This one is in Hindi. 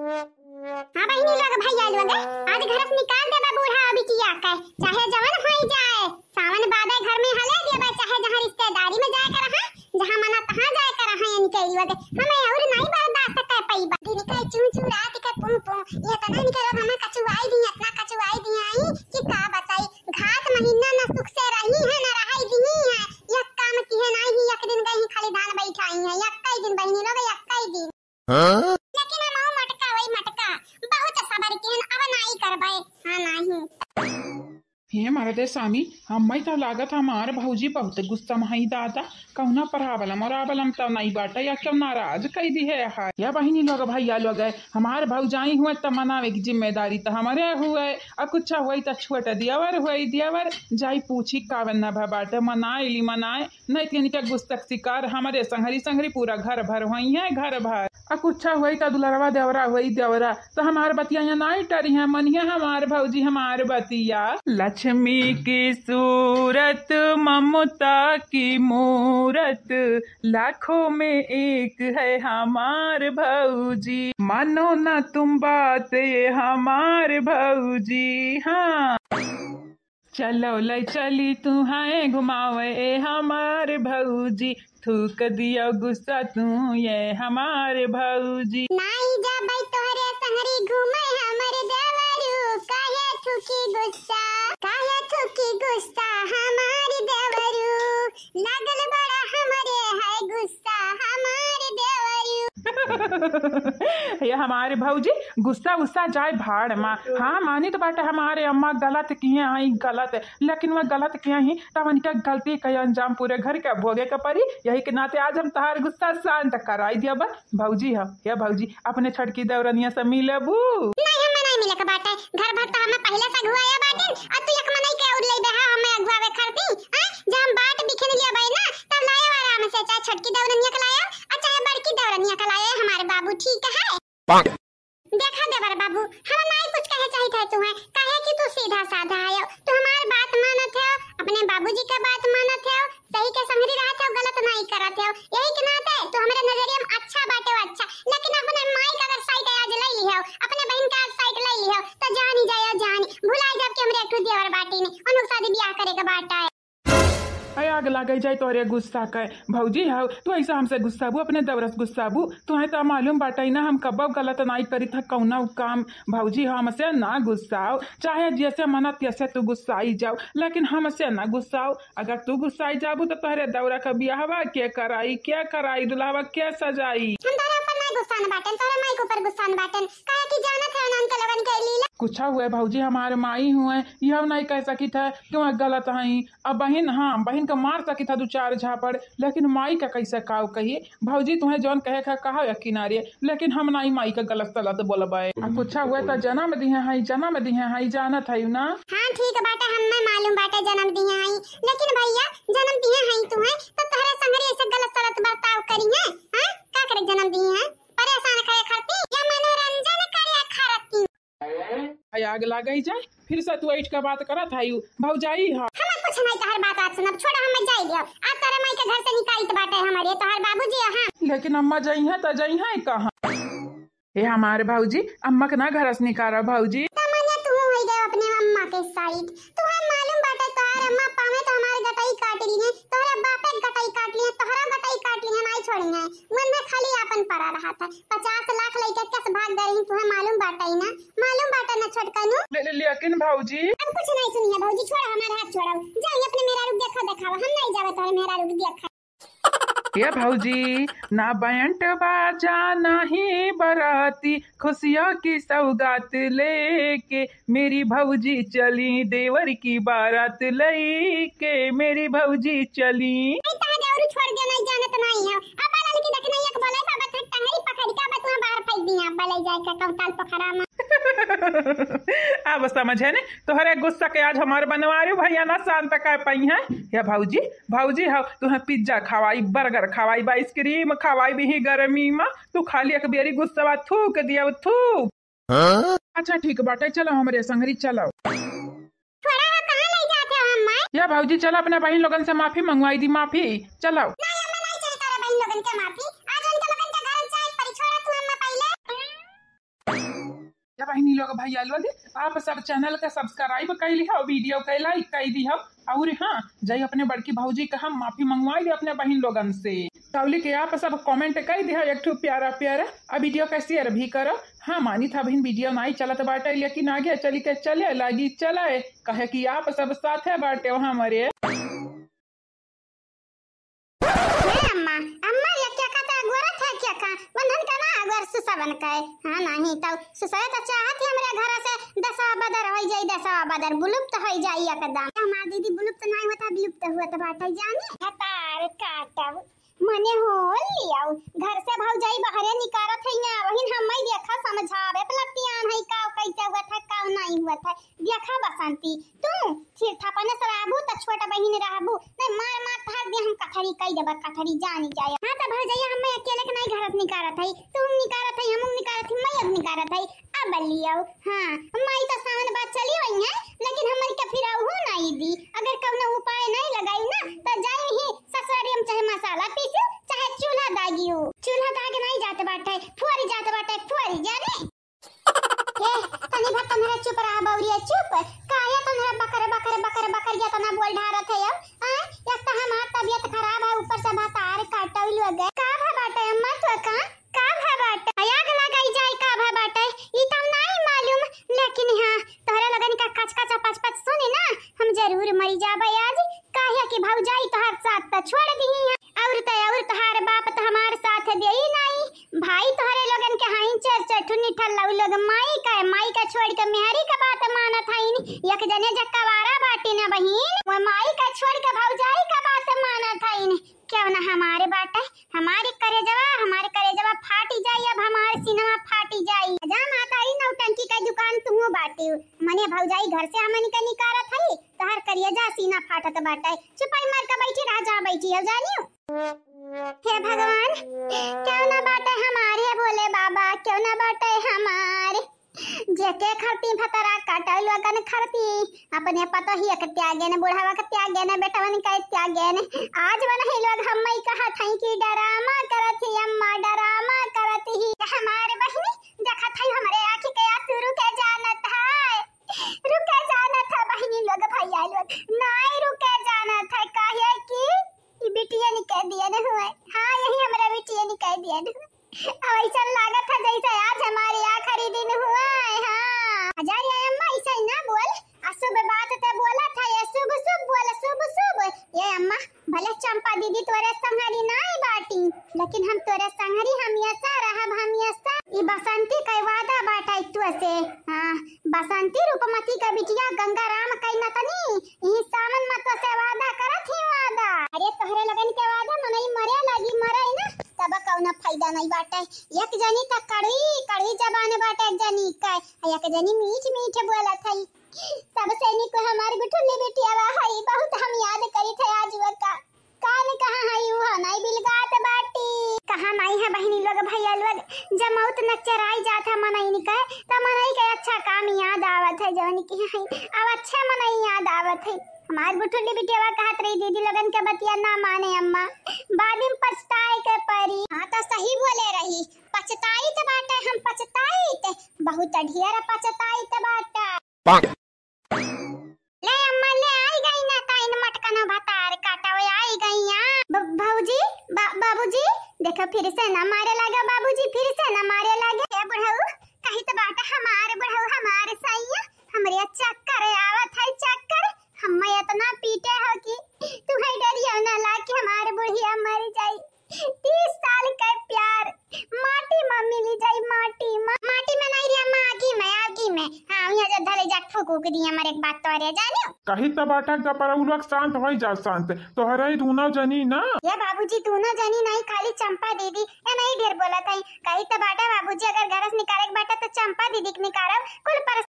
हां बहिनी लोग भैया लोग आज घर से निकाल देबा बूढ़ा अभी किया के चाहे जवन होई जाए सावन बादे घर में हले देबा चाहे जहां रिश्तेदारी में जाए कर हां जहां मना तहां जाए कर हां इनके लोग हमें और नहीं बर्दाश्त कर पाई दिन के चू चू रात के पू पू ये तना इनके लोग हमें कचुआई दी इतना कचुआई दी आई कि का बताई घात महीना न सुख से रही है न रहाई दी है एक काम की है नहीं एक दिन गई खाली धान बैठाई है एक कई दिन बहिनी लोग एक कई दिन हां लेकिन हम मटका वही मटका बहुत सबर के अब नहीं करबे हां नहीं हे मरदे स्वामी हम तो लागत हमार भौजी बहुत गुस्सा मही दादा कौना पढ़ावलम और आवलम तो नहीं बाटा या क्यों नाराज कई दी है या बहिनी लोग भैया लोग हमारे भौजाई हुए तो मनावे की जिम्मेदारी तो हमारे हुए और कुछ हुई तो छोट दियावर हुई दियावर जाई पूछी कावन न बाटे मनाए ली मनाए नहीं तीन के गुस्तक शिकार हमारे संहरी संहरी पूरा घर भर हुई है घर भर और कुछ हुई तो दुलरवा देवरा हुई देवरा तो हमारे बतिया नहीं टरी है मनिया हमारे भौजी हमारे बतिया लक्ष्मी की सूरत ममता की मूरत लाखों में एक है हमार भौजी मानो ना तुम बात ये हमार भौजी हाँ चलो ले चली तू है घुमावे हमार भौजी थूक दिया गुस्सा तू ये हमारे भौजी नहीं जा भाई तोहरे संगरी घूमे हमरे देवरू काहे थूकी गुस्सा हमारे देवरू लागल बड़ा हमरे है गुस्सा हमारे देवरू ये हमारे भौजी गुस्सा गुस्सा जाए भाड़ माँ हाँ मानी तो बाटे हमारे अम्मा गलत किए आई गलत लेकिन वह गलत किए ही तब उनका गलती का अंजाम पूरे घर का भोगे का परी यही के नाते आज हम तहार गुस्सा शांत कराई दिया बा भौजी है या भौजी अपने छटकी दौरनिया से मिलबू नहीं हम नहीं मिले का बाटे घर भर तो हम पहले से घुआया बाटे और तू एक मनाई के उड़ ले बे हमें अगुआवे करती हां जब हम बाट बिखन लिया भाई ना तब लाया आराम से चाहे छटकी दौरनिया का लाया और चाहे बड़की दौरनिया का लाया हमारे बाबू ठीक है देखा देवर बाबू हम नहीं कुछ कहे चाहिए थे तुम्हें कहे कि तू सीधा साधा आयो तू हमारी बात मानत है अपने बाबूजी का बात मानत है सही के संगरी रहत है गलत नहीं करत है यही के नाते तू हमारे नजरिए में अच्छा बाटे अच्छा लेकिन अपने माई का अगर साइड आज ले ली हो अपने बहन का साइड ले ली हो तो जानी जाए जानी भुलाई जब कि हमरे एक देवर बाटी ने उन शादी ब्याह करे का बाटा है आग लग जाए तोरे गुस्सा के भौजी है तू ऐसा हमसे गुस्साबू अपने दवरस गुस्साबू तुम्हें तो मालूम बाटे ना हम कब गलत नहीं करी था कौना काम भौजी हमसे ना गुस्साओ चाहे जैसे मना तैसे तू गुस्साई जाओ लेकिन हमसे ना गुस्साओ अगर तू गुस्साई जाबू तो तोहरे दौरा का ब्याहवा क्या कराई दुल्हावा क्या सजाई गुस्सा न बाटन तोरे माई के ऊपर गुस्सा न बाटन काहे की जानत है उनके लगन के लीला कुछ हुए भौजी हमारे माई हुए यह नहीं कह सकी था क्यों गलत हई अब बहन हाँ बहन का मार सकी था दो चार झापड़ लेकिन माई का कैसे काव कहिए भौजी तुम्हें जौन कहे का कहा या किनारे लेकिन हम नहीं माई का गलत सलत बोलबे कुछ हुए तो जन्म दिए हई जानत है ना हां ठीक बाटे हमें मालूम बाटे जन्म दिए हई लेकिन भैया जन्म दिए हई तुम्हें तो तोहरे संगरी ऐसे गलत सलत बर्ताव करी है हां का करे जन्म दिए हैं परेशान करे खरती या मनोरंजन करे खरती आग लग जाए फिर से तू ऐठ का बात करत है भौजाई है हम कुछ नहीं तोहर बात आज सुनब छोड़ हम जाई दियो आ तोरे माई के घर से निकालित बाटे हमारे तोहर बाबूजी हां लेकिन अम्मा जाई है त जाई है कहां ए हमारे भौजी अम्मा के ना घर से निकारा भौजी तमन्ना तू होई गए अपने अम्मा के साइड तुम्हें मालूम बाटे तोहर अम्मा पावे तो हमारे गटाई काट ली है तोहरा बापे गटाई काट ली है तोहरा गटाई काट ली है नहीं छोड़ी है मन में खाली अपन पड़ा रहा था 50 लाख लेके कैसे भाग गई तुम्हें मालूम बाटे ना छोटकनू लेकिन भौजी अब कुछ नहीं सुनिए भौजी छोड़ो हमारा हाथ छोड़ो जाओ अपने मेरा रुक दिखाओ हम नहीं जावे तोहरे मेरा रुक देखा ये भौजी ना बैंड बाजा नहीं बराती खुशियों की सौगात लेके मेरी भौजी चली देवर की बारात लेके मेरी भौजी चली छोड़ दे नहीं जानत नहीं है अब बाला की देखना एक बोले बाबा था टंगरी पकड़ के अब तू बाहर फेंक दिया बाले जाए का कौताल पोखरा में अब समझे ने तोहरे गुस्सा के आज हमारे बनवारी भैया ना शांत कर पाई है या भौजी हो तुम्हें pizza Khowai burger Khowai ice cream Khowai भी गर्मी में तू खाली एक बेरी गुस्सा थूक दिया थूक अच्छा ठीक बाटे चलो हमारे संगरी चलो या भौजी चलो अपने बहन लोगन से माफी मंगवाई दी माफी चलो नहीं हमें नहीं चाहिए तारा बहन लोगन के माफी आज उनके लोगन के घर चाय पर छोड़ा तू अम्मा पहले बहनी लोग भैया लोग आप सब चैनल के सब्सक्राइब कैली हो, वीडियो के लाइक कर दी हो, और हाँ जय अपने बड़की भौजी का हम माफी मंगवाई दी अपने बहन लोगन से। तौली के आप सब कमेंट कर दिया एक ठो प्यारा प्यारा, और वीडियो का शेयर भी करो। हाँ मानी था बहन वीडियो नहीं चलत बाटे, लेकिन आगे चली के चले लगी चले, कहे कि आप सब साथे बाटे हमारे। अम्मा ये क्या कहता है गोरा था क्या का बंधन का ना अगर सुसा बन के हां नहीं तो सुसा तो चाहत है हमरे घर से दसवा बदर हो जाई, दसवा बदर बुलुप्त हो जाई एकदम। हमार दीदी बुलुप्त नहीं होता, विलुप्त हुआ तो बाटे जाने हतार काटब मने हो लियाओ घर से भाग जाई बाहरे निकारत है ना वही हम ही देखा समझावे पलटियान है का कैसे हुआ था का नहीं हुआ था देखा बसंती तू फिर थपने से रहबू त छोटा बहिन रहबू नहीं मार मार थार दे हम कथरी कई देबा कथरी जानी जाए। हां त भाग जाई हम अकेले के नहीं घर से निकारत है, तुम निकारत है हम निकारत है, मैं अब निकारत है अब लियाओ। हां मैं तो सावन बात चली वही है, लेकिन हमारी का फिर हो नहीं दी अगर कौनो उपाय नहीं लगाई ना तो जाई ही ससुरारी हम चाहे मसाला पीसू चाहे चूल्हा दागियो, चूल्हा दागे नहीं जाते बाटे फुआरी जाते बाटे फुआरी जाने। ए तनी भत तनरा चुप रहा बौरिया चुप काया तनरा बकर बकर बकर बकर या तना बोल ढारत है अब आ एक तो हमार तबीयत खराब है ऊपर से भातार काटल लगे का भा बाटे अम्मा तो का भा बाटे आग लगाई जाए का भा बाटे ई तो नहीं मालूम, लेकिन हां तोहरा लगन का कच कच पच पच सुनी ना हम जरूर मरी जाबे आज काहे कि भौजाई तोहर साथ तो छोड़ दी और तोहार बाप तो हमार साथ देई नहीं भाई तोहरे लोगन के हाई चर चठुनी ठल्लाऊ लोग माई का छोड़ के मेहरी का बात मानत हईन एक जने जक्कावारा बाटी ना बहिन वो माई का छोड़ के भौजाई का बात मानत हईन क्यों ना हमारे बाटे हमारे करेजवा फाटी जाई अब हमारे सिनेमा फाटी जाई जा मातारी नौटंकी का दुकान तुमो बाटे मने भौजाई घर से हमन के निकारत हई तोहर करेजा सीना फाटत बाटे चुपाई मार के बैठी राजा बैठी हो जानियो। हे भगवान क्यों ना बाटे हमारे भोले बाबा क्यों ना बाटे हमारे जेके खरती भतरा काटल लगन खरती अपने पता ही एक त्यागे ने बुढ़ावा का त्यागे ने बेटवन का त्यागे ने आज बन ही लोग हम ही कहा थई कि डरामा करत ही अम्मा डरामा करत ही हमारे बहिनी देखा थई हमरे आंखी के आंसू रुके जानत है रुके जानत है बहिनी लोग भैया लोग नहीं रुके जानत है काहे कि ई बिटिया ने कह दिया न हुआ हां यही हमरा बिटिया ने कह दिया न ऐसा लागत है जैसे आज हमारे आखिरी दिन हुआ है। हां हजार अम्मा ऐसा ना बोल अशुभ बात तो बोला था ये शुभ शुभ बोल शुभ शुभ ये अम्मा भले चंपा दीदी तोरे संगरी नहीं बाटी लेकिन हम तोरे संगरी हम ऐसा रहब हम ऐसा ई बसंती का वादा बाटा तू से। हां बसंती रूपमती का बिटिया गंगा राम कई न तनी ई सावन मत से वादा करत ही वादा अरे तोहरे लगन के वादा मनई मरे लगी मरई ना तब कौनो फायदा नहीं बाटे एक जनी त कड़वी जबान बाटे जनी का एक जनी मीठ मीठ बोलत हई सबसे निक हमार गुठुल्ली बिटिया हई बहुत हम याद करी थे आज वका कान कहां हई वो नहीं बिलगात बाटी कहां नहीं है बहनी लोग भैया लोग जमौत न चराई जात है मनई निका त मनई के अच्छा काम याद आवत है जवन की हई अब अच्छा मनई याद आवत है हमार गुठुल्ली बिटिया कहत रही दीदी लगन के बतिया ना माने अम्मा बाद में पछताए के परी। हां तो सही बोले रही पछताई त बाटे हम पछताई त बहुत ढेर पछताई त बाटा ले अम्मा ले आई गई ना काइन मटकना भतार काटावे आई गई यहां भौजी बाबूजी देखो फिर से ना मारे लगा बाबूजी फिर से ना मारे लगे ए बुढ़ऊ कहीं तो बाटा हमारे बुढ़ऊ हमारे सैया हमरे चक्कर आवत है चक्कर हम इतना पीटे हो कि तू है डरिया ना ला कि हमारे बुढ़िया मर जाई 30 साल का प्यार माटी में मिली जाई माटी में नहीं रे माँ आगी में हां यहां जो धले जा फूक दी हमारे एक बात तोरे जानियो कहीं त बाटा गपरउलक शांत होई जा शांत तोहरे दोनों जनी ना ये बाबूजी दोनों जनी नहीं खाली चंपा दीदी ये नहीं ढेर बोलत है कहीं त बाटा बाबूजी अगर घर से निकाले बाटा तो चंपा दीदी के निकालो कुल पर